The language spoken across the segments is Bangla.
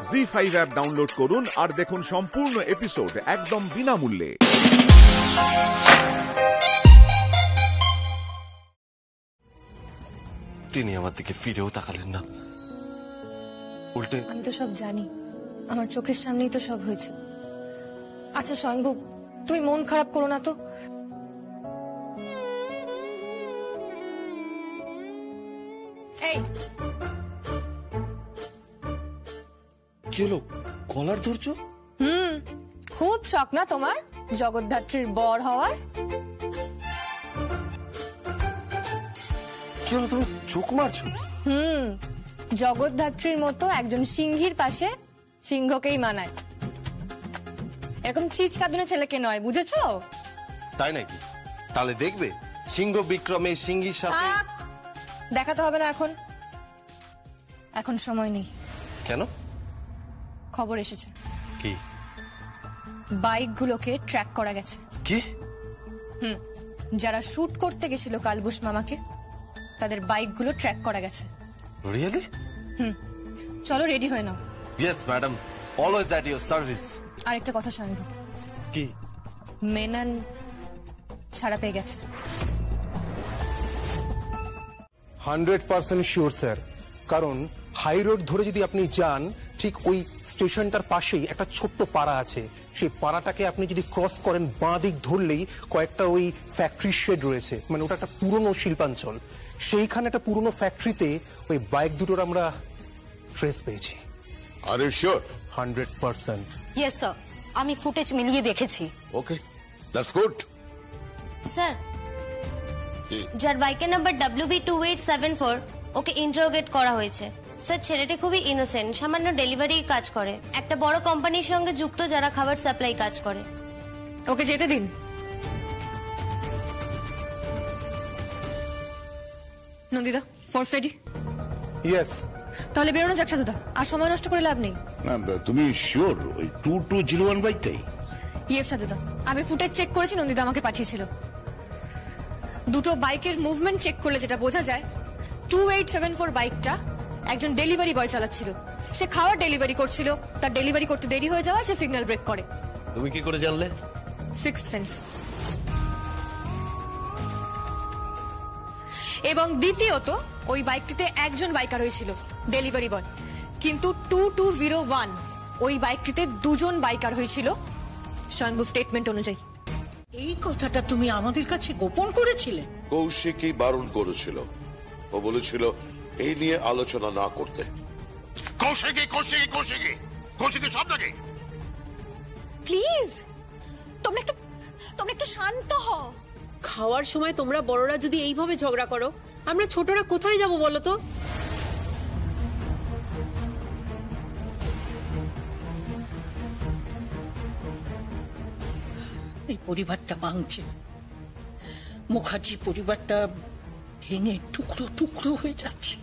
জি5 অ্যাপ ডাউনলোড করুন আর দেখুন সম্পূর্ণ এপিসোড একদম বিনামূল্যে। তিনি আমার দিকে ফিরেও তাকালেন না, উল্টে। আমি তো সব জানি, আমার চোখের সামনেই তো সব হয়েছে। আচ্ছা স্বয়ংভু, তুমি মন খারাপ করো না তো। এই কি হলো, কলার ধরছো? খুব শখ না তোমার জগদ্ধাত্রীর বর হওয়ার? কি হলো, তুমি চোখ মারছো? জগদ্ধাত্রীর মতো একজন সিংহীর পাশে সিংহকেই মানায়, এরকম চিচকাদুনে ছেলেকে নয়, বুঝেছো? তাই নাকি? তাহলে দেখবে সিংহ বিক্রমে সিংহীর সাথে। দেখাতে হবে না, এখন এখন সময় নেই। কেন? খবর এসেছে, কি? বাইকগুলোকে ট্র্যাক করা গেছে। কি? যারা শুট করতে গেছিল কালবুশ মামাকে, তাদের বাইকগুলো ট্র্যাক করা গেছে। রিয়েলি? চলো রেডি হয়ে নাও। Yes madam, always that your service. আরেকটা কথা স্বয়ংভু, কি? মেনন ছাড়া পেয়ে গেছে। 100% শিওর স্যার, কারণ হাই রোড ধরে যদি আপনি যান, ঠিক ওই স্টেশনটার পাশেই একটা ছোট্ট পাড়া আছে। সেই পাড়াটাকে আপনি যদি ক্রস করেন, বাঁ দিক ধরলেই কয়েকটা ওই ফ্যাক্টরি শেড রয়েছে, মানে ওটা একটা পুরনো শিল্পাঞ্চল। সেইখানে একটা পুরনো ফ্যাক্টরিতে ওই বাইক দুটোর আমরা ট্রেস পেয়েছি। Are you sure? 100%। Yes sir, আমি ফুটেজ মিলিয়ে দেখেছি। ওকে, দ্যাটস গুড। স্যার, যার বাইকের নাম্বার WB2874, ওকে ইন্টারোগেট করা হয়েছে। স্যার, ছেলেটি খুবই ইনোসেন্ট, সামান্য ডেলিভারি কাজ করে, একটা বড় কোম্পানির সঙ্গে যুক্ত যারা খাবার সাপ্লাই কাজ করে। ওকে যেতে দিন। Nandita, force ready? ইয়েস। তাহলে বেরোনো যাক সাধুদা, আর সময় নষ্ট করে লাভ নেই। না, তুমি শিওর ওই 2201 বাইকটাই? ইয়েস সাধুদা, আমি ফুটেজ চেক করেছি, নন্দিতা আমাকে পাঠিয়েছিল। দুটো বাইকের মুভমেন্ট চেক করলে যেটা বোঝা যায়, 2874 বাইকটা একজন ডেলিভারি বয় চালাচ্ছিল। সে খাবার ডেলিভারি করছিল, তার ডেলিভারি করতে দেরি হয়ে যাওয়া সে সিগন্যাল ব্রেক করে। তুমি কি করে জানলে? Sixth sense. এবং দ্বিতীয়ত, ওই বাইকটিতে একজন বাইকার হয়েছিল, ডেলিভারি বয়, কিন্তু 2201 ওই বাইকটিতে দুজন বাইকার হয়েছিল স্বয়ংভূ স্টেটমেন্ট অনুযায়ী। এই কথাটা তুমি আমাদের কাছে গোপন করেছিলে? কৌশিকই বারণ করেছিল, ও বলেছিল এই নিয়ে আলোচনা না করতে। কৌশিকই সব নাকি? প্লিজ তোমরা একটু শান্ত হও। খাওয়ার সময় তোমরা বড়রা যদি এইভাবে ঝগড়া করো, আমরা ছোটরা কোথায় যাব বলো তো? এই পরিবারটা ভাঙছে, মুখার্জি পরিবারটা ভেঙে টুকরো টুকরো হয়ে যাচ্ছে।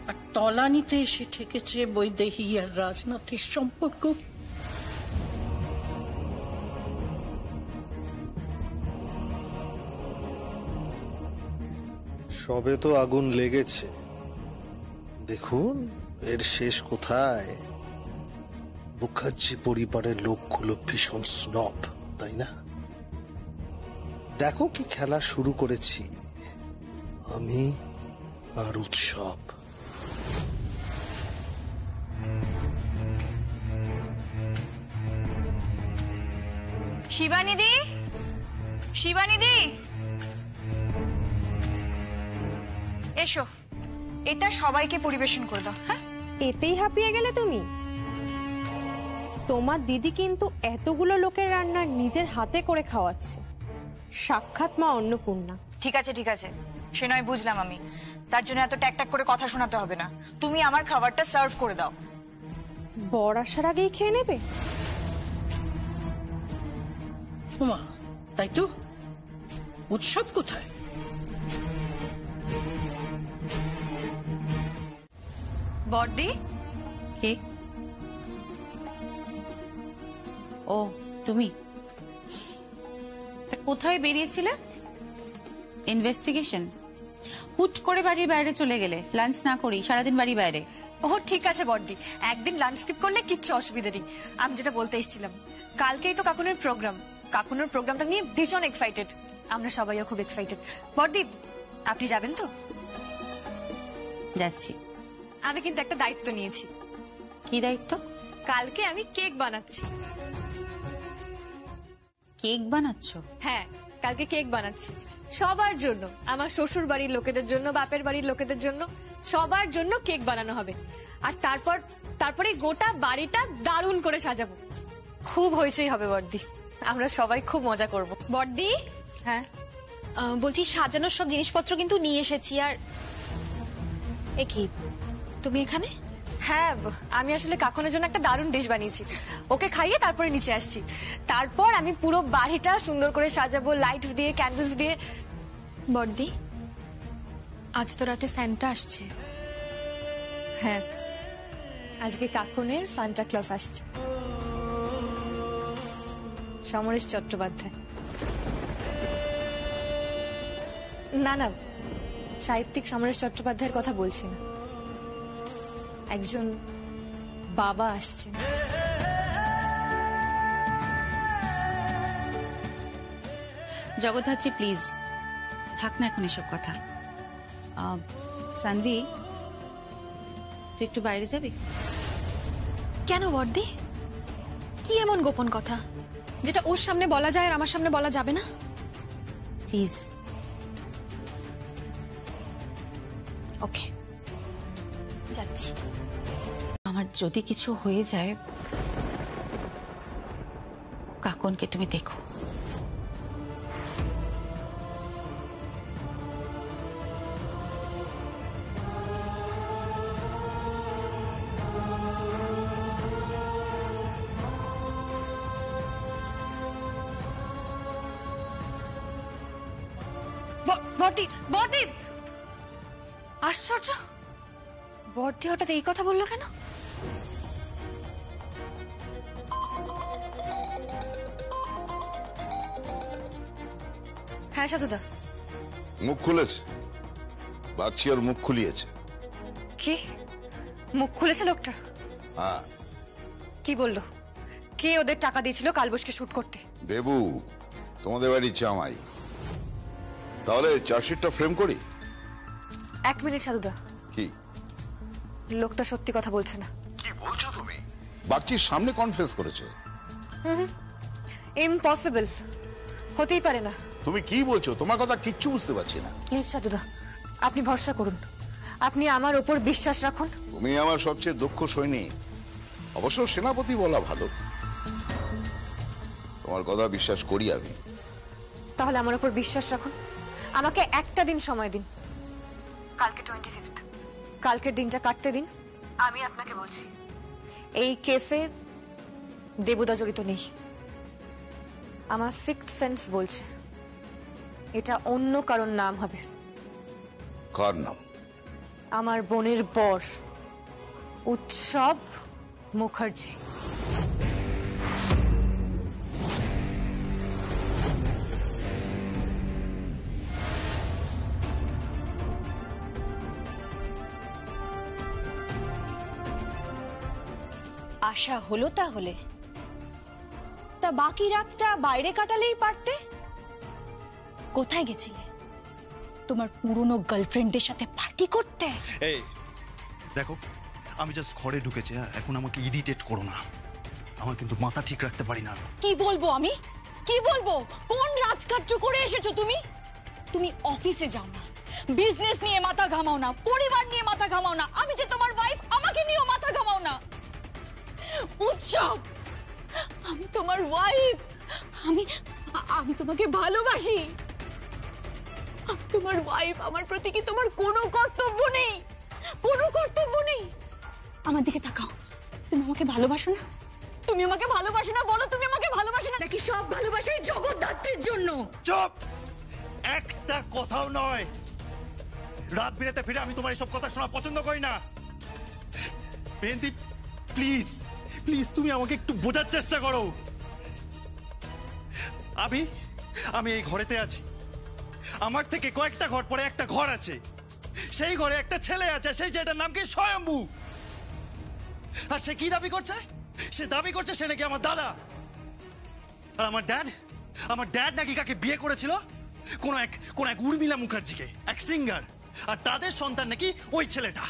আর তলানিতে এসে ঠেকেছে বৈদেহী আর রাজনাথের সম্পর্ক। সবে তো আগুন লেগেছে, দেখুন এর শেষ কোথায়। মুখার্জি পরিবারের লোকগুলো ভীষণ স্নব, তাই না? দেখো কি খেলা শুরু করেছি আমি আর উৎসব। শিবানিদি, শিবানিদি এসো, এটা সবাইকে পরিবেশন করে দাও। হ্যাঁ, এতেই হাঁপিয়ে গেলে তুমি? তোমার দিদি কিন্তু এতগুলো লোকের রান্না নিজের হাতে করে খাওয়াচ্ছে, সাক্ষাৎ মা অন্নপূর্ণা। ঠিক আছে ঠিক আছে, সে নয় বুঝলাম আমি, তার জন্য এত ট্যাক করে কথা শোনাতে হবে না। তুমি আমার খাবারটা সার্ভ করে দাও। বর আসার আগেই খেয়ে নেবে? মা, তাই তো। উৎসব কোথায়? বর্দি। কে? ও তুমি কোথায় বেরিয়েছিলে? ইনভেস্টিগেশন? হুট করে বাড়ির বাইরে চলে গেলে, লাঞ্চ না করি সারাদিন বাড়ির বাইরে। ও ঠিক আছে বড়দি, একদিন লাঞ্চ স্কিপ করলে কিচ্ছু অসুবিধা নেই। আমি যেটা বলতে এসেছিলাম, কালকেই তো কাকুনের প্রোগ্রাম। কাকুনের প্রোগ্রামটা নিয়ে ভীষণ এক্সাইটেড, আমরা সবাইও খুব এক্সাইটেড। বড়দি, আপনি যাবেন তো? যাচ্ছি। আমি কিন্তু একটা দায়িত্ব নিয়েছি। কি দায়িত্ব? কালকে আমি কেক বানাচ্ছি। কেক বানাচ্ছ? হ্যাঁ, কালকে কেক বানাচ্ছি সবার জন্য, আমার শ্বশুর বাড়ির লোকেদের জন্য, বাপের বাড়ির লোকেদের জন্য, সবার জন্য কেক বানানো হবে। আর তারপরে গোটা বাড়িটা দারুণ করে সাজাবো। খুব হইচই হবে বড়দি, আমরা সবাই খুব মজা করব। বড়দি, হ্যাঁ বলছি সাজানোর সব জিনিসপত্র কিন্তু নিয়ে এসেছি। আর এ কি, তুমি এখানে? হ্যাঁ, আমি আসলে কাকুনের জন্য একটা দারুণ ডিশ বানিয়েছি, ওকে খাইয়ে তারপরে নিচে আসছি। তারপর আমি পুরো বাড়িটা সুন্দর করে সাজাবো, লাইট দিয়ে, ক্যান্ডেলস দিয়ে। বড়দি, আজ তো রাতে স্যান্টা আসছে। হ্যাঁ, আজকে কাকুনের সান্টা ক্লজ আসছে, সমরেশ চট্টোপাধ্যায়। না না, সাহিত্যিক সমরেশ চট্টোপাধ্যায়ের কথা বলছি না, একজন বাবা আসছেন। জগদ্ধাত্রী প্লিজ থাক না এখন এসব কথা। সানভি, তুই একটু বাইরে যাবি? কেন বড়দি, কি এমন গোপন কথা যেটা ওর সামনে বলা যায় আর আমার সামনে বলা যাবে না? প্লিজ। ওকে, যাচ্ছি। আমার যদি কিছু হয়ে যায়, কাকনকে তুমি দেখো। বড়দি, বড়দি, আশ্চর্য, বড়দি হঠাৎ এই কথা বললো কেন? হ্যাঁ সাধুদা। মুখ খুলেছে, বাচ্চি ওর মুখ খুলিয়েছে। কি মুখ খুলেছে লোকটা? হ্যাঁ। কি বললো? কে ওদের টাকা দিয়েছিল কালবোসকে শুট করতে? দেবু, তোমাদের বাড়ির জামাই। তাহলে চার্জশিটটা ফ্রেম করি? এক মিনিট সাধুদা। কি? লোকটা সত্যি কথা বলছে না। কি বলছো তুমি? বাচ্চির সামনে কনফেস করেছে। ইম্পসিবল, হতেই পারে না। তুমি কি বলছো? তোমার কথা কিচ্ছু বুঝতে পারছি না। প্লিজ সাধুদা, আপনি ভরসা করুন, আপনি আমার ওপর বিশ্বাস রাখুন। তুমি আমার সবচেয়ে দক্ষ সৈনিক, অবশ্য সেনাপতি বলা ভালো। তোমার কথা বিশ্বাস করি আমি। তাহলে আমার উপর বিশ্বাস রাখুন, আমাকে একটা দিন সময় দিন। কালকে 25th, কালকের দিনটা কাটতে দিন। আমি আপনাকে বলছি, এই কেসে দেবুদা জড়িত নেই। আমার সিক্সথ সেন্স বলছে এটা অন্য কারোর নাম হবে। কার নাম? আমার বোনের বর উৎসব মুখার্জি। আশা হলো তাহলে? তা বাকি রাতটা বাইরে কাটালেই পারতে। কোথায় গেছিলে? তোমার পুরনো গার্লফ্রেন্ডদের সাথে পার্টি করতে? এই দেখো, আমি জাস্ট ঘরে ঢুকেছি, এখন আমাকে ইরিটেট করো না। আমার কিন্তু মাথা ঠিক রাখতে পারি না। কি বলবো আমি, কি বলবো? কোন রাজকার্য করে এসেছো তুমি? তুমি অফিসে যাও না, বিজনেস নিয়ে মাথা ঘামাও না, পরিবার নিয়ে মাথা ঘামাও না। আমি যে তোমার ওয়াইফ, আমাকে নিয়েও মাথা ঘামাও না। উৎসব, আমি তোমার ওয়াইফ, আমি তোমাকে ভালোবাসি। আমি তোমার ওয়াইফ, আমার প্রতি কি তোমার কোনো কর্তব্য নেই? কোনো কর্তব্য নেই? আমার দিকে তাকাও, তুমি আমাকে ভালোবাসো না? তুমি আমাকে ভালোবাসো না? বলো, তুমি আমাকে ভালোবাসো না? নাকি সব ভালোবাসা এই জগদ্ধাত্রীর জন্য? চুপ! একটা কথাও নয়। রাত বিরেতে ফিরে আমি তোমার এসব কথা শোনা পছন্দ করি না। বেন্তি, প্লিজ প্লিজ, তুমি আমাকে একটু বোঝার চেষ্টা করো। আমি এই ঘরেতে আছি, আমার থেকে কয়েকটা ঘর পরে একটা ঘর আছে। সেই ঘরে একটা ছেলে আছে, সেই ছেলেটার নাম কি স্বয়ম্ভু। আর সে কি দাবি করছে? সে দাবি করছে সে নাকি আমার দাদা। আর আমার ড্যাড নাকি কাকে বিয়ে করেছিল? কোন এক উর্মিলা মুখার্জিকে, এক সিঙ্গার। আর তাদের সন্তান নাকি ওই ছেলেটা।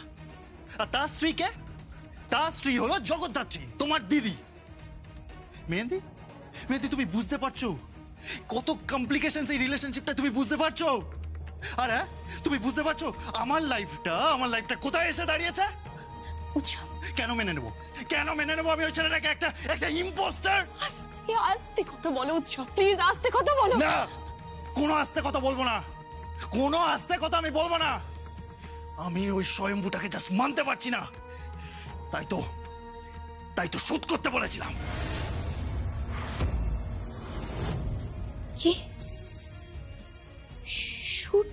আর তার স্ত্রীকে, তার স্ত্রী হলো জগদ্ধাত্রী, তোমার দিদি। মেহেন্দি, তুমি বুঝতে পারছো কত কমপ্লিকেশন এই রিলেশনশিপটা? তুমি বুঝতে পারছো? আর হ্যাঁ, তুমি বুঝতে পারছো আমার লাইফটা কোথায় এসে দাঁড়িয়েছে? উৎসব, কেন মেনে নেবো? কেন মেনে নেবো আমি ওই ছেলেটাকে একটা ইম্পোস্টার? আস্তে কথা বলো উৎসব, প্লিজ আস্তে কথা বলো। না, কোনো আস্তে কথা বলবো না, কোনো আস্তে কথা আমি বলবো না। আমি ওই স্বয়ম্ভুটাকে জাস্ট মানতে পারছি না, তাই তো শুট করতে বলেছিলাম। কি শুট?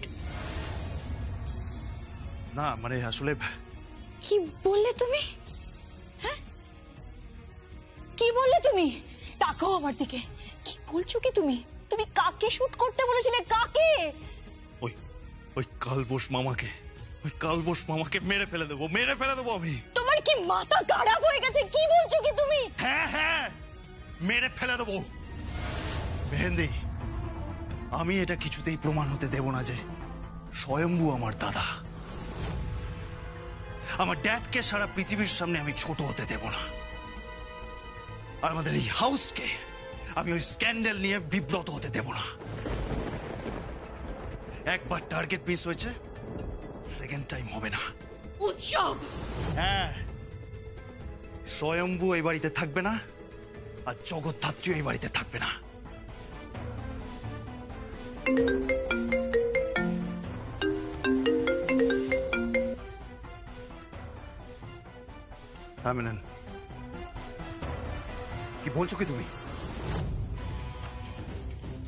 না মানে আসলে কি বললে তুমি? হ্যাঁ, কি বললে তুমি? তাকাও আমার দিকে। কি বলছো কি তুমি? তুমি কাকে শুট করতে বলেছিলে? কাকে? ওই কালবোস মামাকে মেরে ফেলে দেবো আমি। তোমার কি মাথা খারাপ হয়ে গেছে? কি বলছো কি তুমি? হ্যাঁ, মেরে ফেলে দেবো। মেহেন্দি, আমি এটা কিছুতেই প্রমাণ হতে দেব না যে স্বয়ম্ভু আমার দাদা। আমার ড্যাডকে সারা পৃথিবীর সামনে আমি ছোট হতে দেব না। আর আমাদের এই হাউসকে আমি ওই স্ক্যান্ডেল নিয়ে বিব্রত হতে দেব না। একবার টার্গেট মিস হয়েছে, সেকেন্ড টাইম হবে না। উৎসব, হ্যাঁ, স্বয়ম্ভু এই বাড়িতে থাকবে না, আর জগদ্ধাত্রী এই বাড়িতে থাকবে না। আমিনান, কি বলছো কি তুমি?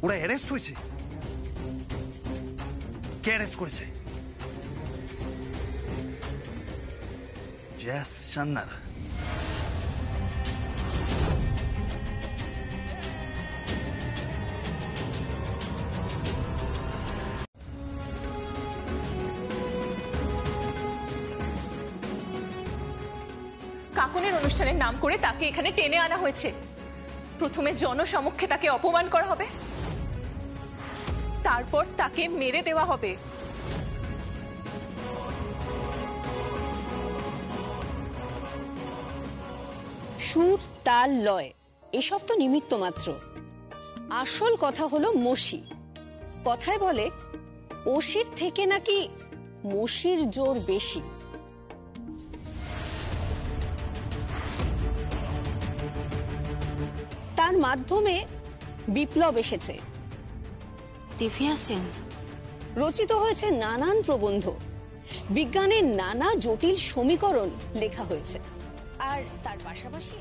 ওরা অ্যারেস্ট হয়েছে? কে অ্যারেস্ট করেছে? জেস চান্নার? কাকনের অনুষ্ঠানের নাম করে তাকে এখানে টেনে আনা হয়েছে। প্রথমে জনসমক্ষে তাকে অপমান করা হবে, তারপর তাকে মেরে দেওয়া হবে। সুর, তাল, লয় এসব তো নিমিত্ত মাত্র। আসল কথা হলো মসি। কথায় বলে ওসির থেকে নাকি মসির জোর বেশি। তার মাধ্যমে বিপ্লব এসেছে। দিব্যা সেন রচিত হয়েছে নানান প্রবন্ধ, বিজ্ঞানের নানা জটিল সমীকরণ লেখা হয়েছে। আর তার পাশাপাশি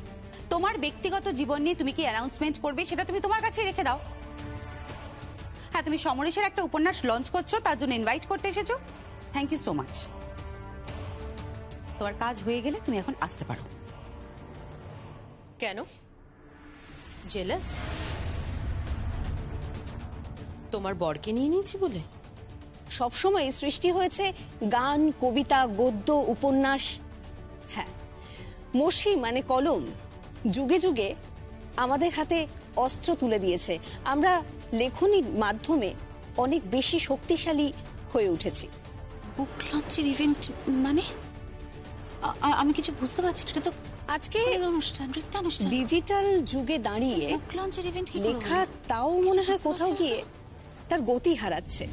তোমার ব্যক্তিগত জীবন নিয়ে তুমি কি অ্যানাউন্সমেন্ট করবে সেটা তুমি তোমার কাছে রেখে দাও। হ্যাঁ, তুমি সমরেশের একটা উপন্যাস লঞ্চ করছো, তার জন্য ইনভাইট করতে এসেছো। Thank you so much. তোমার কাজ হয়ে গেলে তুমি এখন আসতে পারো। কেন জেলাস? তোমার বরকে নিয়ে নিয়েছি বলে? সবসময় সৃষ্টি হয়েছে গান, কবিতা, গদ্য, উপন্যাস। হ্যাঁ, মসি মানে কলম যুগে যুগে আমাদের হাতে অস্ত্র তুলে দিয়েছে। আমরা লেখনীর মাধ্যমে অনেক বেশি শক্তিশালী হয়ে উঠেছি। বুক লঞ্চের ইভেন্ট মানে? আমি কিছু বুঝতে পারছি না। এটা তো আজকে অনুষ্ঠান, নৃত্যানুষ্ঠান। ডিজিটাল যুগে দাঁড়িয়ে বুক লঞ্চের ইভেন্ট লেখা তাও মনে হয় কোথাও গিয়ে তার গতি হারাচ্ছে।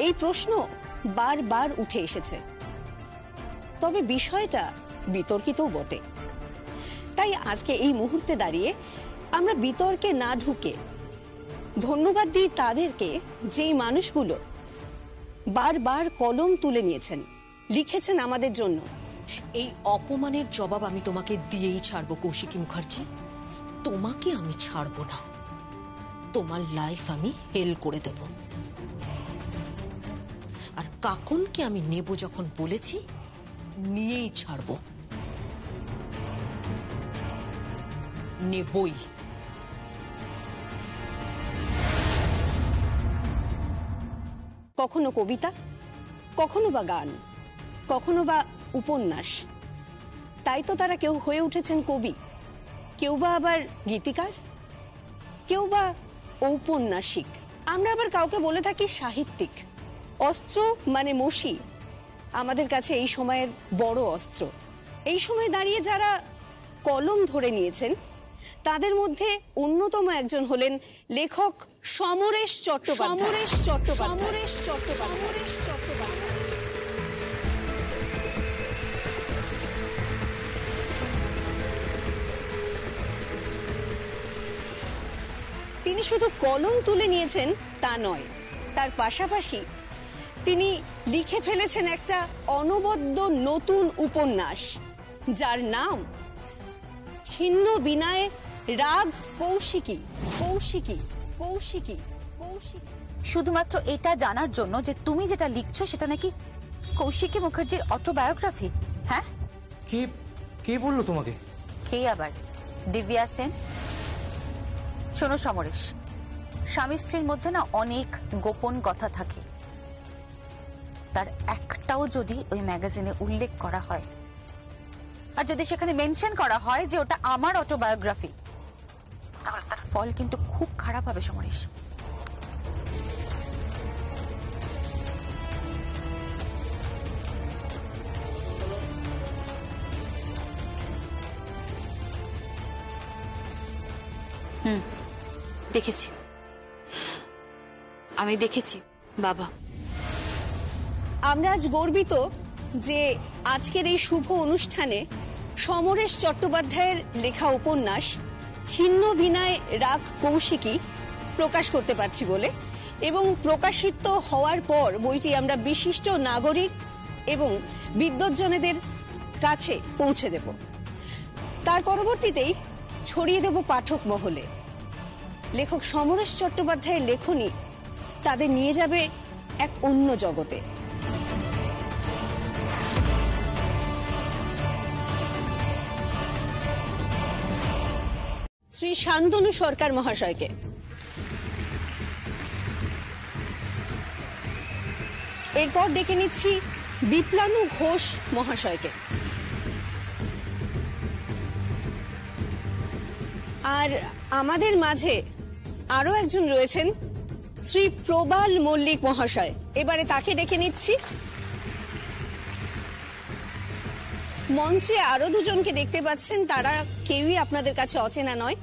এই প্রশ্ন বারবার উঠে এসেছে, তবে বিষয়টা বিতর্কিতও বটে। তাই আজকে এই মুহূর্তে দাঁড়িয়ে আমরা বিতর্কে না ঢুকে ধন্যবাদ দিই তাদেরকে, যেই মানুষগুলো বারবার কলম তুলে নিয়েছেন, লিখেছেন আমাদের জন্য। এই অপমানের জবাব আমি তোমাকে দিয়েই ছাড়বো কৌশিকী মুখার্জি। তোমাকে আমি ছাড়বো না, তোমার লাইফ আমি হেল করে দেব। আর কাকনকে আমি নেব যখন বলেছি, নিয়েই ছাড়বো, নেবই। কখনো কবিতা, কখনো বা গান, কখনো বা উপন্যাস। তাই তো তারা কেউ হয়ে উঠেছেন কবি, কেউ বা আবার গীতিকার, কেউ বা ঔপন্যাসিক। আমরা আবার কাউকে বলে থাকি সাহিত্যিক। অস্ত্র মানে মসি আমাদের কাছে এই সময়ের বড় অস্ত্র। এই সময় দাঁড়িয়ে যারা কলম ধরে নিয়েছেন তাদের মধ্যে অন্যতম একজন হলেন লেখক সমরেশ চট্টোপাধ্যায়। তিনি শুধু কলম তুলে নিয়েছেন তা নয়, তার পাশাপাশি তিনি লিখে ফেলেছেন একটা অনবদ্য নতুন উপন্যাস, যার নাম ছিন্ন বিনায় রাগ কৌশিকী। শুধুমাত্র এটা জানার জন্য যে তুমি যেটা লিখছো সেটা নাকি কৌশিকী মুখার্জির অটোবায়োগ্রাফি? হ্যাঁ, কে বললো তোমাকে? কে আবার? দিব্যা সেন। শোনো সমরেশ, স্বামী স্ত্রীর মধ্যে না অনেক গোপন কথা থাকে, তার একটাও যদি ওই ম্যাগাজিনে উল্লেখ করা হয়, আর যদি সেখানে মেনশন করা হয় যে ওটা আমার অটোবায়োগ্রাফি, তাহলে তার ফল কিন্তু খুব খারাপ হবে সমরেশ। দেখেছি, আমি দেখেছি বাবা। আমরা আজ গর্বিত যে আজকের এই শুভ অনুষ্ঠানে সমরেশ চট্টোপাধ্যায়ের লেখা উপন্যাস ছিন্ন ভিনায় রাগ কৌশিকী প্রকাশ করতে পারছি বলে, এবং প্রকাশিত হওয়ার পর বইটি আমরা বিশিষ্ট নাগরিক এবং বিদ্বজ্জনেদের কাছে পৌঁছে দেব। তার পরবর্তীতেই ছড়িয়ে দেব পাঠক মহলে। লেখক সমরেশ চট্টোপাধ্যায়ের লেখনী তাদের নিয়ে যাবে এক অন্য জগতে। শ্রী শান্তনু সরকার মহাশয়কে, এরপর ডেকে নিচ্ছি বিপ্লানু ঘোষ মহাশয়কে, আর আমাদের মাঝে আরো একজন রয়েছেন শ্রী প্রবাল মল্লিক মহাশয়। এবারে তাকে ডেকে নিচ্ছি। মঞ্চে আরো দুজনকে দেখতে পাচ্ছেন, তারা কেউই আপনাদের কাছে অচেনা নয়।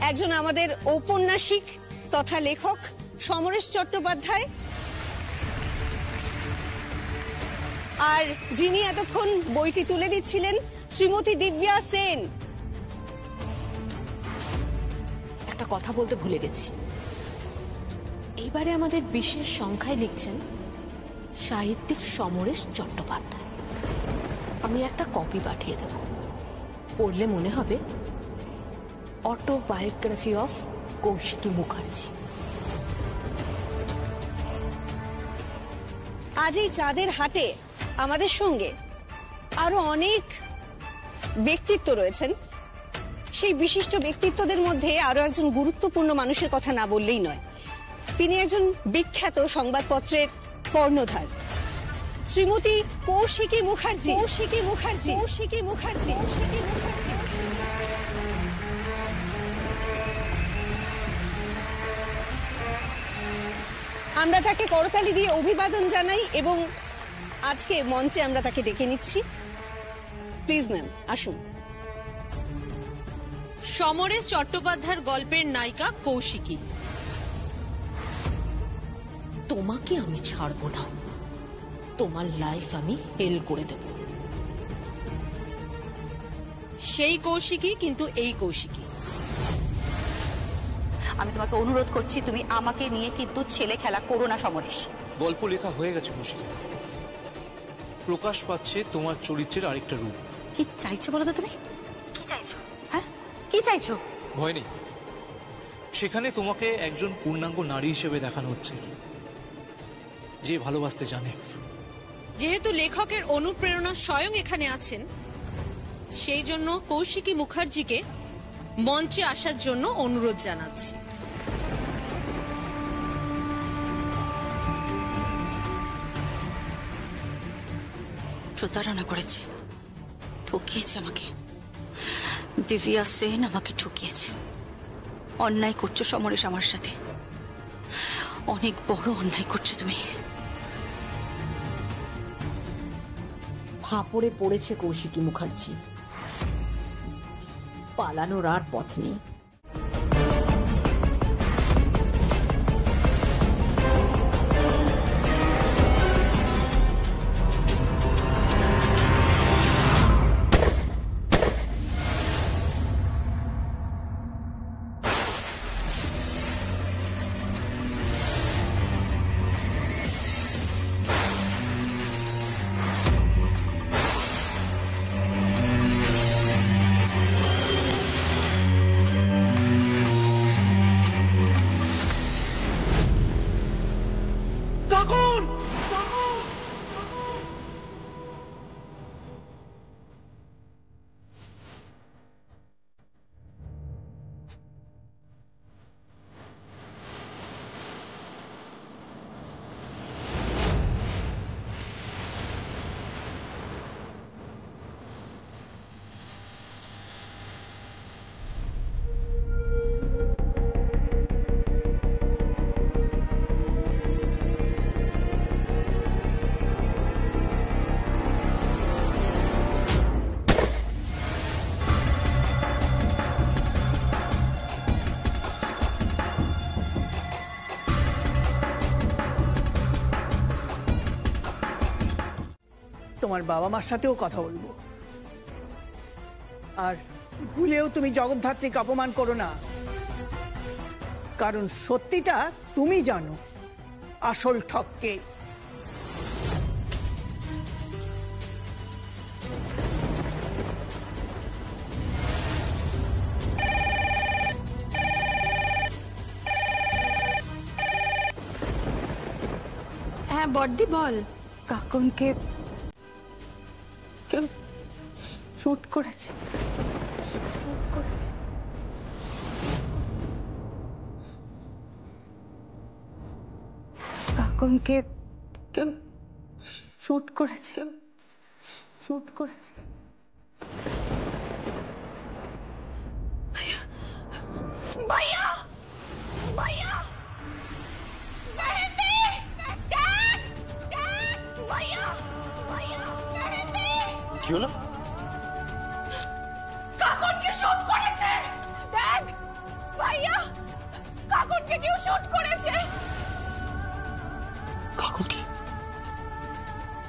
একজন আমাদের ঔপন্যাসিক তথা লেখক সমরেশ চট্টোপাধ্যায়, আর যিনি এতক্ষণ বইটি তুলে দিচ্ছিলেন শ্রীমতী দিব্যা সেন। একটা কথা বলতে ভুলে গেছি, এইবারে আমাদের বিশেষ সংখ্যায় লিখছেন সাহিত্যিক সমরেশ চট্টোপাধ্যায়। আমি একটা কপি পাঠিয়ে দেব, পড়লে মনে হবে অটোবায়োগ্রাফি অফ কৌশিকী মুখার্জি। আজ এই চাঁদের হাটে আমাদের সঙ্গে আরো অনেক ব্যক্তিত্ব রয়েছেন। সেই বিশিষ্ট ব্যক্তিত্বদের মধ্যে আরো একজন গুরুত্বপূর্ণ মানুষের কথা না বললেই নয়। তিনি একজন বিখ্যাত সংবাদপত্রের কর্ণধার, শ্রীমতী কৌশিকী মুখার্জি। আমরা তাকে করতালি দিয়ে অভিবাদন জানাই এবং আজকে মঞ্চে আমরা তাকে ডেকে নিচ্ছি। প্লিজ ম্যাম, আসুন। সমরেশ চট্টোপাধ্যায়ের গল্পের নায়িকা কৌশিকী। তোমাকে আমি ছাড়বো না, তোমার লাইফ আমি হেল করে দেব। সেই কৌশিকী, কিন্তু এই কৌশিকী। আমি তোমাকে অনুরোধ করছি, তুমি আমাকে নিয়ে কিন্তু ছেলে খেলা করো না সমরেশ। গল্প লেখা হয়ে গেছে কৌশিকী, প্রকাশ পাচ্ছে তোমার চরিত্রের আরেকটা রূপ। কি চাইছো বলো তো? তুমি কি চাইছো? হ্যাঁ, কি চাইছো? ভয় নেই, সেখানে তোমাকে একজন পূর্ণাঙ্গ নারী হিসেবে দেখানো হচ্ছে, যে ভালোবাসতে জানে। যেহেতু লেখকের অনুপ্রেরণা স্বয়ং এখানে আছেন, সেই জন্য কৌশিকী মুখার্জিকে মঞ্চে আসার জন্য অনুরোধ জানাচ্ছি। প্রতারণা করেছে, ঠকিয়েছে আমাকে। দিব্যা সেন আমাকে ঠকিয়েছে। অন্যায় করছো সমরেশ আমার সাথে, অনেক বড় অন্যায় করছো তুমি। ফাঁপড়ে পড়েছে কৌশিকী মুখার্জি, পালানোর আর পথ নেই। তোমার বাবা মার সাথেও কথা বলবো। আর ভুলেও তুমি জগদ্ধাত্রীকে অপমান করো না, কারণ সত্যিটা তুমি জানো, আসল ঠককে। হ্যাঁ বড়দি বল। কাকুনকে কেউ শুট করেছে, কাকুনকে কেউ শুট করেছে, ভাইয়া ভাইয়া কি হলো? কাকুনকে শুট করেছে। দেখ ভাইয়া, কাকুনকে কেউ শুট করেছে।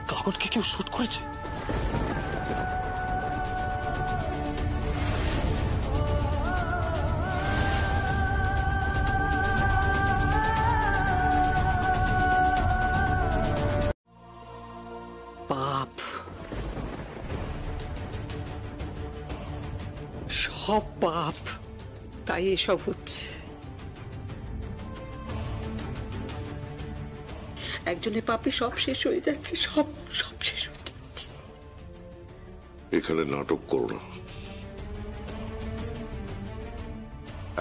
কাকুনকে কেউ শুট করেছে? পাপ, সব পাপ, তাই এসব হচ্ছে। একজনের পাপে সব শেষ হয়ে যাচ্ছে, সব শেষ হয়ে যাচ্ছে। এখানে নাটক করো না।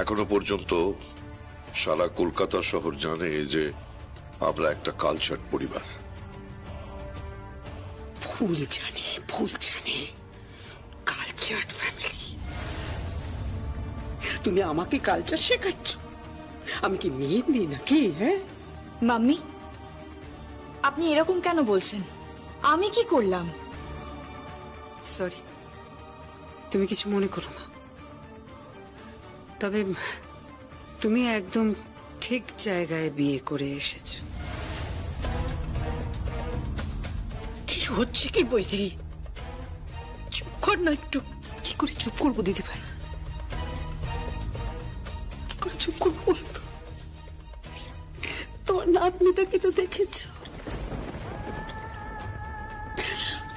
এখনো পর্যন্ত সারা কলকাতা শহর জানে যে আমরা একটা কালচার পরিবার। ভুল জানে কালচার ফ্যামিলি। তুমি আমাকে কালচার শেখাচ্ছ? আমি কি মেহেন্দি নাকি? হ্যাঁ মাম্মি, আপনি এরকম কেন বলছেন? আমি কি করলাম? সরি, তুমি কিছু মনে করো না। তবে তুমি একদম ঠিক জায়গায় বিয়ে করে এসেছো। কি হচ্ছে কি বৈদি? চুপ কর না একটু। কি করে চুপ করবো দিদি ভাই? কি করে চুপ করবো বলো তো? তোমার নাতনিটাকে তো দেখেছ,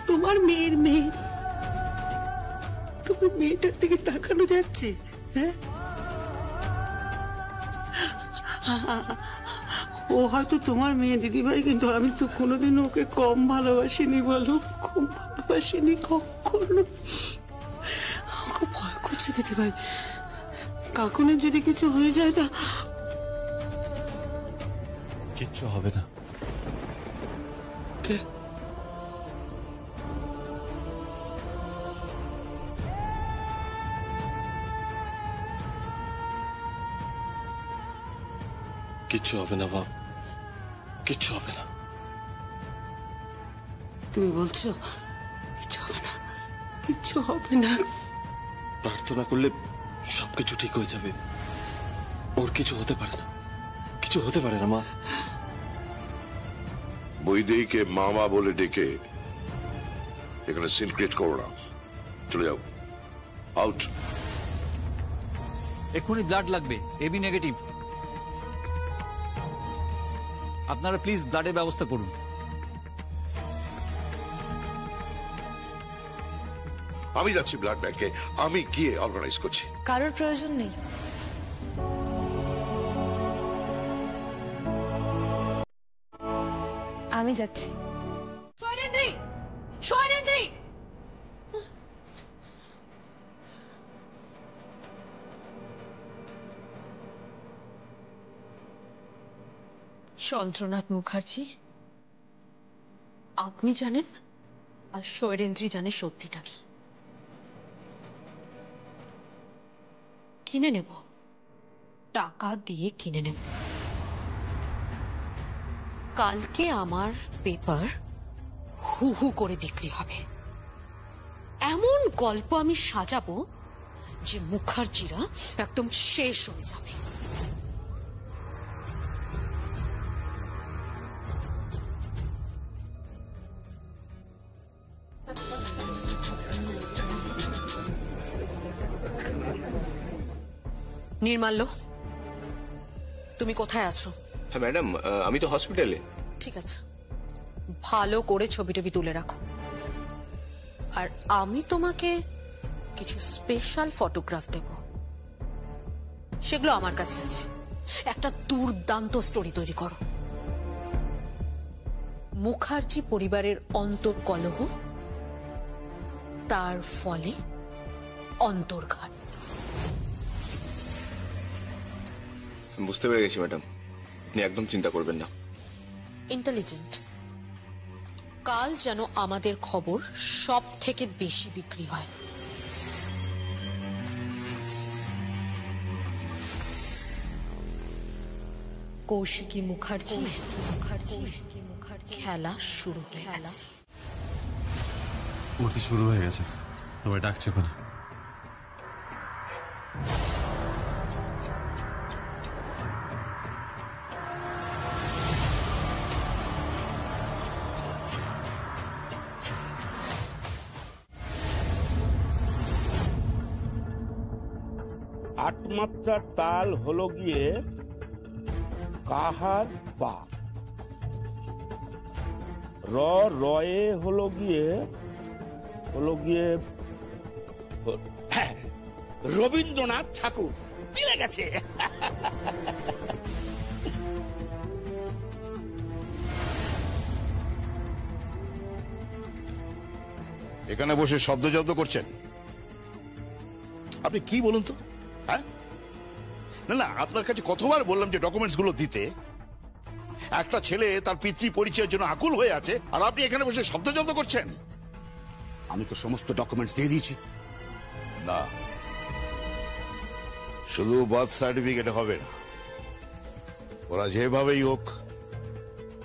তোমার মেয়ের মেয়ে। তোমার মেয়েটার দিকে তাকানো যাচ্ছে? হ্যাঁ, ও হয়তো তোমার মেয়ে দিদিভাই, কিন্তু আমি তো কোনোদিন ওকে কম ভালোবাসিনি। বলো, কম ভালোবাসিনি কখনো। আমাকে ভয় করছে দিদিভাই, কাকুনের যদি কিছু হয়ে যায় তা। কিচ্ছু হবে না। কে? কিচ্ছু হবে না বাপ, কিচ্ছু হবে না। তুমি বলছো কিচ্ছু হবে না? কিচ্ছু হবে না। প্রার্থনা করলে সবকিছু ঠিক হয়ে যাবে। ওর কিছু হতে পারে না, কিছু হতে পারে না মা। বৈদেহীকে মামা বলে ডেকে এখানে সিন ক্রিয়েট করো না। চলে যাও, আউট। এক্ষুনি ব্লাড লাগবে, এবি নেগেটিভ। আপনারা প্লিজ ব্লাডের ব্যবস্থা করুন। আমি যাচ্ছি ব্লাড ব্যাংকে, আমি গিয়ে অর্গানাইজ করছি। কারোর প্রয়োজন নেই। আমি যাচ্ছি। চন্দ্রনাথ মুখার্জি, আপনি জানেন আর শৈলেন্দ্রী জানে সত্যিটা কি? কিনে নেব, টাকা দিয়ে কিনে নেব। কালকে আমার পেপার হু হু করে বিক্রি হবে। এমন গল্প আমি সাজাবো যে মুখার্জিরা একদম শেষ হয়ে যাবে। নির্মাল্য, তুমি কোথায় আছো? হ্যাঁ ম্যাডাম, আমি তো হসপিটালে। ঠিক আছে, ভালো করে ছবি টবি তুলে রাখো। আর আমি তোমাকে কিছু স্পেশাল ফটোগ্রাফ দেব, সেগুলো আমার কাছে আছে। একটা দুর্দান্ত স্টোরি তৈরি করো। মুখার্জি পরিবারের অন্তর্কলহ, তার ফলে অন্তর্ঘাত। বুঝতে পেরে গেছি ম্যাডাম, আপনি একদম চিন্তা করবেন না। ইন্টেলিজেন্ট। কাল যেন আমাদের খবর সব থেকে বেশি বিক্রি হয়। কৌশিকী মুখার্জি খেলা শুরু হয়ে গেছে। ওটি শুরু হয়ে গেছে, তোমায় ডাকছে ওখানে। আটমাত্রার তাল হলো গিয়ে কাহার পা, রয়ে হলো গিয়ে হ্যাঁ, রবীন্দ্রনাথ ঠাকুর মিলে গেছে। এখানে বসে শব্দ করছেন আপনি? কি বলুন তো? হ্যাঁ, না আপনার কাছে কতবার বললাম যে ডকুমেন্টস গুলো দিতে। একটা ছেলে তার পিতৃ পরিচয়ের জন্য আকুল হয়ে আছে, আর আপনি এখানে বসে শব্দ করছেন। আমি তো সমস্ত ডকুমেন্টস দিয়ে দিয়েছি। না, শুধু বার্থ সার্টিফিকেট হবে না, ওরা যেভাবেই হোক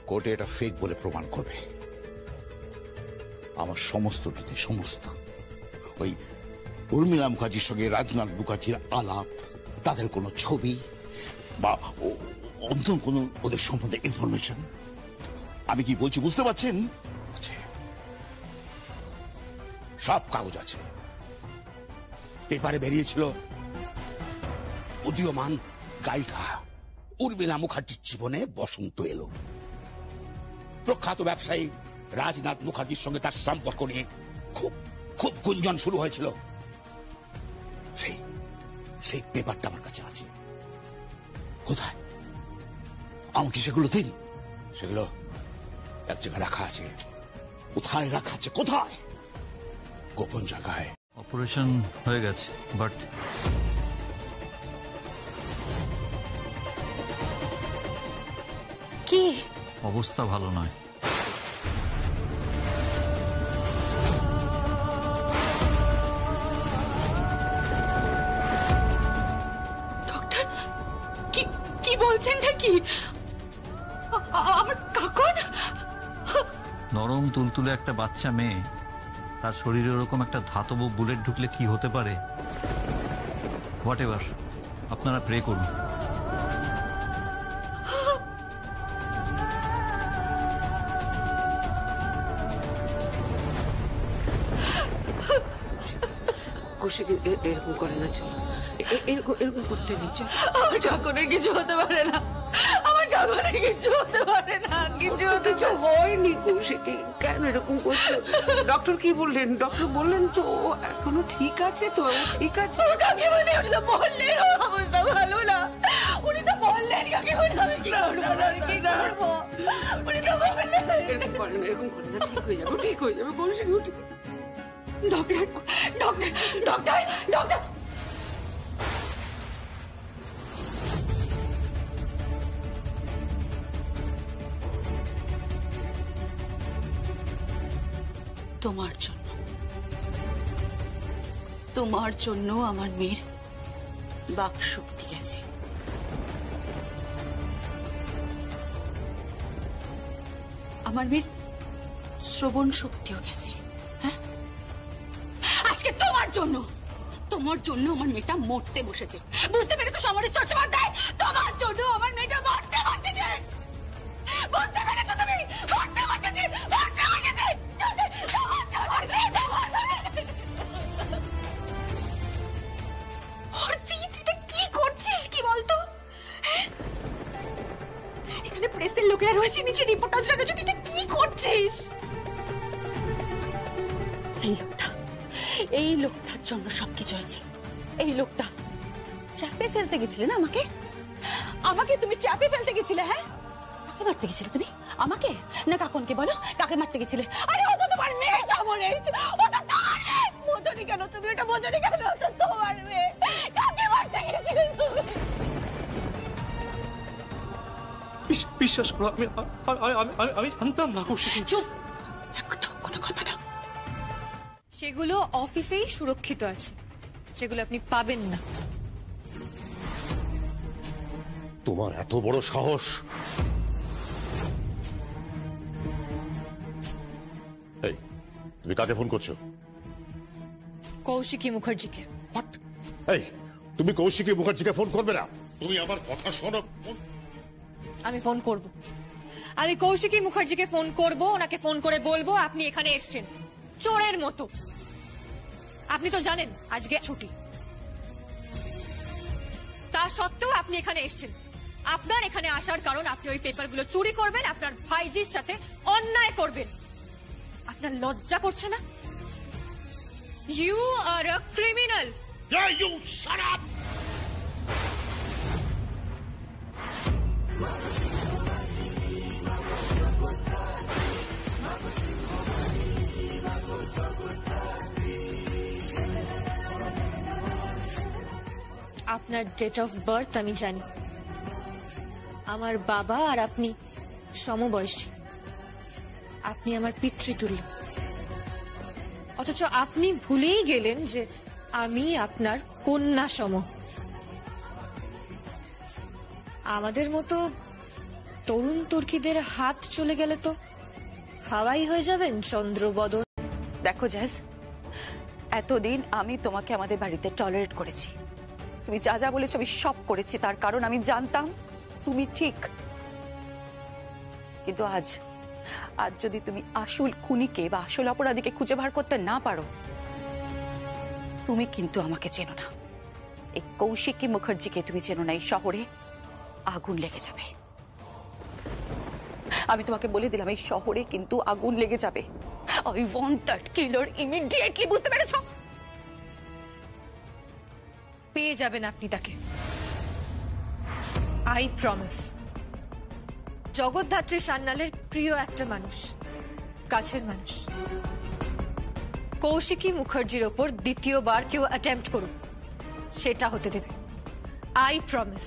কোর্টে এটা ফেক বলে প্রমাণ করবে। আমার সমস্ত ওই উর্মিলা মুখার্জির সঙ্গে রাজনাথ মুখার্জির আলাপ, তাদের কোনো ছবি বা অন্য কোনো ওদের সম্বন্ধে ইনফরমেশন, আমি কি বলছি বুঝতে পারছেন? সব কাগজ আছে। পেপারে বেরিয়েছিল উদীয়মান গায়িকা উর্মিলা মুখার্জির জীবনে বসন্ত এলো। প্রখ্যাত ব্যবসায়ী রাজনাথ মুখার্জির সঙ্গে তার সম্পর্ক নিয়ে খুব গুঞ্জন শুরু হয়েছিল। সেই পেপারটা আমার কাছে আছে। কোথায়? আমাকে সেগুলো দিন। সেগুলো এক জায়গায় রাখা আছে। কোথায় রাখা আছে? কোথায়? গোপন জায়গায়। অপারেশন হয়ে গেছে, বাট কি অবস্থা ভালো নয়। ডক্টর কি কি বলছেন নাকি? আমার কাকন নরম তুলতুলে একটা বাচ্চা মেয়ে, তার শরীরে ওরকম একটা ধাতব বুলেট ঢুকলে কি হতে পারে? হোয়াট এভার, আপনারা প্রে করুন। কৌশিক এরকম করে না, চলো এরকম করতে নেই। আমার কাকনের কিছু হতে পারে না, আমার কাকনের কিছু হতে পারে না, কিছু হয়নি। কৌশিক কেন এরকম করছো? ডক্টর কি বললেন? ডক্টর বললেন তো ও এখনো ঠিক আছে, তো ঠিক আছে। কাকিমণি উনি তো বললেন ওর অবস্থা ভালো না, উনি তো বললেন কাকিমণি আমি কি করবো, আমি কি করবো, উনি তো বললেন। এরকম করেন, এরকম করেন না, ঠিক হয়ে যাবে, ঠিক হয়ে যাবে Kaushik. Doctor doctor doctor doctor তোমার জন্য আমার মেয়ের বাক শক্তি গেছে। আমার মেয়ের শ্রবণ শক্তিও গেছে। হ্যাঁ, আজকে তোমার জন্য আমার মেয়েটা মরতে বসেছে। বুঝতে পেরে তো সমরেশ চট্টোপাধ্যায়, তোমার জন্য আমার মেয়েটা মরতে বসেছে। বুঝতে পেরে তো তুমি মরতে বসেছে, মরতে বসেছে। কি করছিস কি বলতো? এখানে প্রেসের লোকেরা রয়েছে, নিচে রিপোর্টাররা রয়েছে, তুই কি করছিস? এই লোকটার জন্য সবকিছু হয়েছে। এই লোকটা ট্র্যাপে ফেলতে গেছিলে না আমাকে? আমাকে তুমি ট্র্যাপে ফেলতে গেছিলে? হ্যাঁ, কাকে মারতে গেছিলে তুমি? আমাকে না কাকনকে? বলো, কাকে মারতে গেছিলে? আরে ও তো তোমার মেয়ে সমরেশ, ও তো তোমার মেয়ে। বোঝনি কেন তুমি? ওটা বোঝনি কেন? ও তো তোমার মেয়ে। কাকে মারতে গেছিলে তুমি? বিশ্বাস করো, আমি জানতাম না। চুপ, কোনো কথা না। সেগুলো অফিসেই সুরক্ষিত আছে, সেগুলো আপনি পাবেন না। তোমার এত বড় সাহস! এই, তুমি কাকে ফোন করছো? কৌশিকী মুখার্জিকে। এই, তুমি কৌশিকী মুখার্জিকে ফোন করবে না। তুমি আমার কথা শোনো। আমি ফোন করব, আমি কৌশিকী মুখার্জিকে ফোন করব, ওনাকে ফোন করে বলবো আপনি এখানে এসেছেন চোরের মতো। আপনি তো জানেন আজকে ছুটি, তা সত্ত্বেও আপনি এখানে এসেছেন। আপনার এখানে আসার কারণ আপনি ওই পেপারগুলো চুরি করবেন, আপনার ভাইজির সাথে অন্যায় করবেন। আপনার লজ্জা করছে না? You are a criminal. You shut up! আপনার ডেট অফ বার্থ আমি জানি, আমার বাবা আর আপনি সমবয়সী, আপনি আমার পিতৃতুল্য। অথচ আপনি ভুলেই গেলেন যে আমি আপনার কন্যা সম। আমাদের মতো তরুণ তুর্কিদের হাত চলে গেলে তো হাওয়াই হয়ে যাবেন চন্দ্রবদন। দেখো জ্যাজ, এতদিন আমি তোমাকে আমাদের বাড়িতে টলারেট করেছি, তুমি যা যা বলেছো আমি সব করেছি, তার কারণ আমি জানতাম তুমি ঠিক। কিন্তু আজ যদি তুমি আসল খুনিকে বা আসল অপরাধীকে খুঁজে বার করতে না পারো, তুমি কিন্তু আমাকে চেনো না। এই কৌশিকী মুখার্জিকে তুমি চেনো না। এই শহরে আগুন লেগে যাবে। আমি তোমাকে বলে দিলাম, এই শহরে কিন্তু আগুন লেগে যাবে। I want that killer immediately, বুঝতে পেরেছো? পেয়ে যাবেন আপনি তাকে, আই প্রমিস। জগদ্ধাত্রী সান্যালের প্রিয় একটা মানুষ, কাছের মানুষ। কৌশিকী মুখার্জির ওপর দ্বিতীয়বার কেউ অ্যাটেম্প্ট করুক, সেটা হতে দেবে। I promise.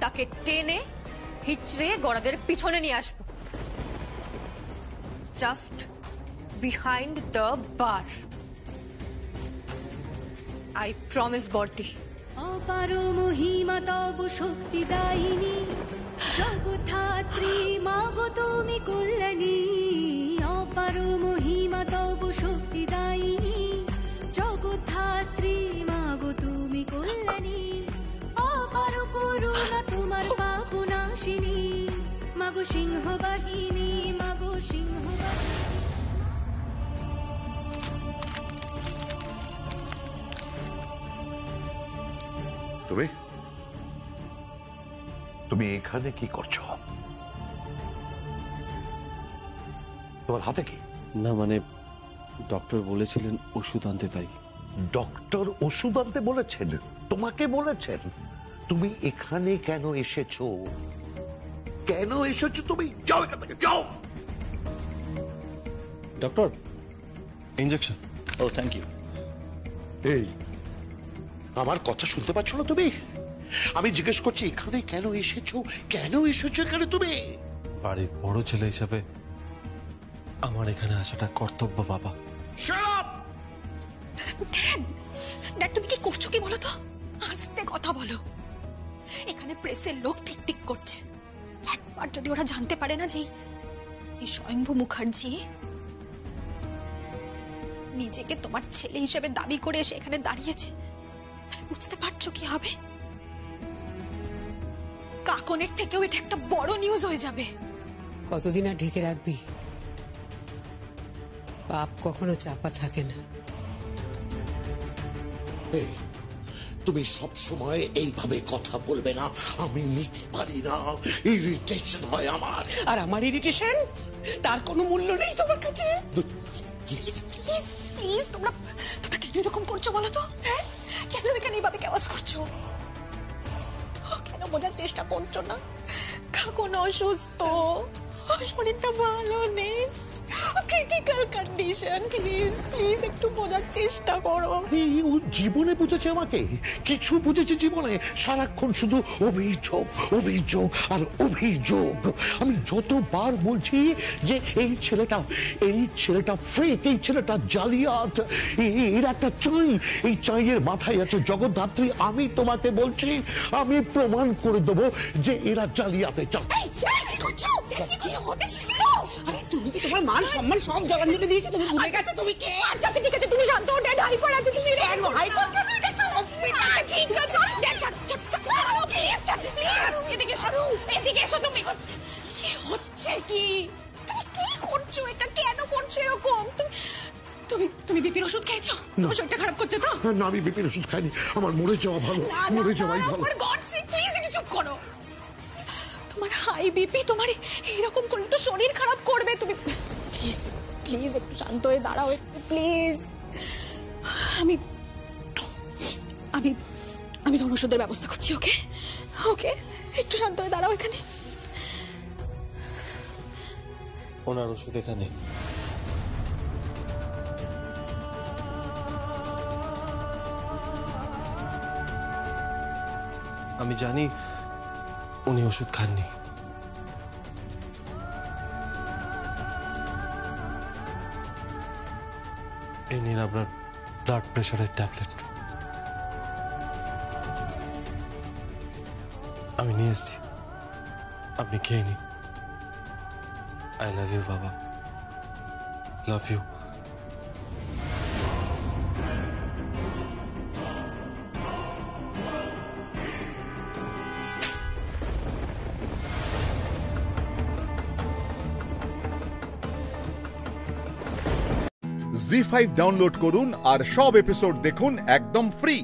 তাকে টেনে হিচড়ে গড়াদের পিছনে নিয়ে আসবো, just behind the bar. I promise বর্দি। অপার মহিমা তব শক্তিদায়িনী, জগদ্ধাত্রী মাগো তুমি কল্যাণী। অপার মহিমা তব শক্তিদায়িনী, জগদ্ধাত্রী মাগো তুমি কল্যাণী। অপার করুণা তোমার পাপ নাশিনী, মাগো সিংহ বাহিনী, মাগো সিংহ বাহিনী। তুমি এখানে কি করছো? তোমার হাতে কি? না মানে ডক্টর বলেছিলেন ওষুধ আনতে, তাই। ডক্টর ওষুধ আনতে বলেছেন? তোমাকে বলেছেন? তুমি এখানে কেন এসেছো? কেন এসেছো তুমি? যাও এখান থেকে, যাও। Doctor, injection. ও থ্যাংক ইউ। এই আমার কথা শুনতে পাচ্ছ না তুমি? আমি জিজ্ঞেস করছি এখানে কেন এসেছো? কেন এসেছো এখানে তুমি? বাড়ির বড় ছেলে হিসাবে আমার এখানে আসাটা কর্তব্য, বাবা। ড্যাড, তুমি কি করছো কি বলো তো? আস্তে কথা বলো। এখানে প্রেসের লোক ঠিক ঠিক করছে। একবার যদি ওরা জানতে পারে না যে এই স্বয়ম্ভু মুখার্জি নিজেকে তোমার ছেলে হিসেবে দাবি করে এসে এখানে দাঁড়িয়েছে, বুঝতে পারছো কি হবে? কাকনের থেকেও এটা একটা বড় নিউজ হয়ে যাবে। কতদিন আর ঢেকে রাখবি? পাপ কখনো চাপা থাকে না। তুমি সব সময় এইভাবে কথা বলবে না, আমি নিতে পারি না। ইরিটেশন হয় আমার। আর আমার ইরিটেশন তার কোনো মূল্য নেই তোমার কাছে। প্লিজ প্লিজ প্লিজ, তোমরা কেন এরকম করছো বলো তো? হ্যাঁ, কেন এখানে এইভাবে কেওয়াজ করছো? কেন বোঝার চেষ্টা করছো না? কাকুন অসুস্থ, শরীরটা ভালো নেই, ক্রিটিক্যাল কন্ডিশন। প্লিজ প্লিজ একটু বোঝার চেষ্টা করো। ও জীবনে বুঝেছে আমাকে? কিছু বুঝেছে জীবনে? সারাক্ষণ শুধু অভিযোগ অভিযোগ আর অভিযোগ। আমি যতবার বলছি যে এই ছেলেটা ফেক, এই ছেলেটা জালিয়াত, এর একটা চাই, এই চাইয়ের মাথায় আছে জগদ্ধাত্রী। আমি তোমাকে বলছি, আমি প্রমাণ করে দেবো যে এরা জালিয়াতে চায়। কি করছো? কি হচ্ছে? আরে তুমি কি তোমার মান সম্মান সব জলাঞ্জলি দিয়েছো? তুমি ভুলে গেছো তুমি কে? আচ্ছা ঠিক আছে, তুমি শান্ত হও। ড্যাড হাইপার আছে। তুমি কেন হাইপার? কেন? এটা তো হসপিটাল। ঠিক আছে ড্যাড, এদিকে সরো, এদিকে এসো। তুমি কি হচ্ছে কি? তুমি কি করছো? এটা কেন করছো এরকম? তুমি বিপির ওষুধ খেয়েছো? তোমার শরীরটা খারাপ করছে তো? না, আমি বিপির ওষুধ খাইনি। আমার মরে যাওয়া ভালো, মরে যাওয়াই ভালো। ফর গড সেক প্লিজ একটু চুপ করো। তোমার হাই বিপি, তোমার এরকম করলে তো শরীর খারাপ করবে। তুমি প্লিজ প্লিজ একটু শান্ত হয়ে দাঁড়াও একটু প্লিজ। আমি আমি আমি তোমার ওষুধের ব্যবস্থা করছি। ওকে ওকে, একটু শান্ত হয়ে দাঁড়াও এখানে। ওনার ওষুধ এখানে। আমি জানি উনি ওষুধ খাননি। এই নিন আপনার ব্লাড প্রেশারের ট্যাবলেট। আমি নিয়ে এসেছি, আপনি খেয়ে নিন। আই লাভ ইউ বাবা, লাভ ইউ। জি5 ডাউনলোড করুন আর সব এপিসোড দেখুন একদম ফ্রি।